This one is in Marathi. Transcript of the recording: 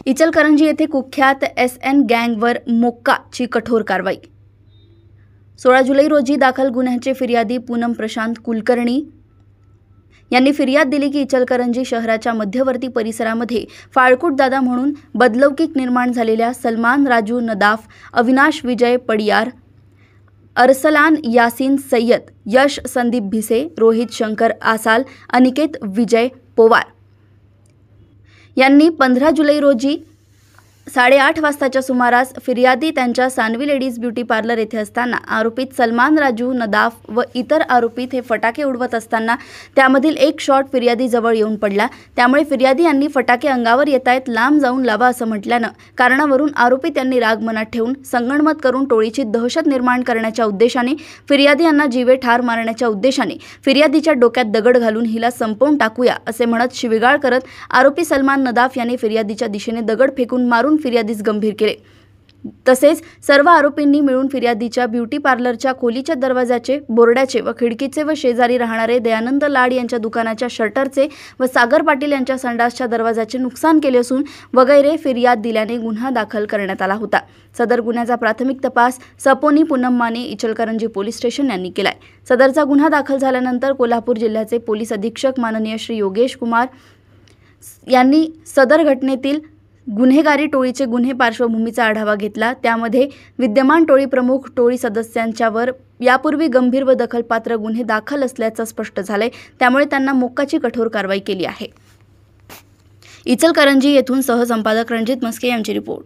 इचलकरंजी येथे कुख्यात SN गँगवर मोक्काची कठोर कारवाई। 16 जुलै रोजी दाखल गुन्ह्याचे फिर्यादी पूनम प्रशांत कुलकर्णी यांनी फिर्याद दिली की इचलकरंजी शहराच्या मध्यवर्ती परिसरामध्ये फाळकूट दादा म्हणून बदलौकिक निर्माण झालेल्या सलमान राजू नदाफ, अविनाश विजय पडियार, अरसलान यासीन सय्यद, यश संदीप भिसे, रोहित शंकर आसाल, अनिकेत विजय पोवार यांनी 15 जुलै रोजी 8:30 वाजताच्या सुमारास फिर्यादी त्यांच्या सानवी लेडीज ब्युटी पार्लर येथे असताना आरोपित सलमान राजू नदाफ व इतर आरोपित हे फटाके उडवत असताना त्यामधील एक शॉट फिर्यादी जवळ येऊन पडला। त्यामुळे फिर्यादी यांनी फटाके अंगावर येतायत, लांब जाऊन लावा असं म्हटल्यानं कारणावरून आरोपित यांनी राग मनात ठेवून संगणमत करून टोळीची दहशत निर्माण करण्याच्या उद्देशाने फिर्यादी यांना जीवे ठार मारण्याच्या उद्देशाने फिर्यादीच्या डोक्यात दगड घालून हिला संपवून टाकूया असे म्हणत शिवीगाळ करत आरोपी सलमान नदाफ यांनी फिर्यादीच्या दिशेने दगड फेकून मारून फिर्यादीस गंभीर केले। तसेच सर्व आरोपींनी मिळून फिर्यादीच्या ब्युटी पार्लरच्या खोलीच्या दरवाजाचे, बोर्डाचे व खिडकीचे व शेजारी राहणारे दयानंद लाड यांच्या दुकानाच्या शटरचे व सागर पाटील यांच्या संडासच्या दरवाजाचे नुकसान केले असून वगैरे फिर्याद दिल्याने गुन्हा दाखल करण्यात आला होता। सदर गुन्ह्याचा प्राथमिक तपास सपोनी पूनम माने इचलकरंजी पोलीस स्टेशन यांनी केलाय। सदरचा गुन्हा दाखल झाल्यानंतर कोल्हापूर जिल्ह्याचे पोलीस अधीक्षक माननीय श्री योगेश कुमार यांनी सदर घटनेतील गुन्हेगारी टोळीचे गुन्हे पार्श्वभूमीचा आढावा घेतला। त्यामध्ये विद्यमान टोळी प्रमुख, टोळी सदस्यांच्यावर यापूर्वी गंभीर व दखलपात्र गुन्हे दाखल असल्याचं स्पष्ट झालंय। त्यामुळे त्यांना मोक्काची कठोर कारवाई केली आहे। इचलकरंजी येथून सहसंपादक रणजित मस्के यांची रिपोर्ट।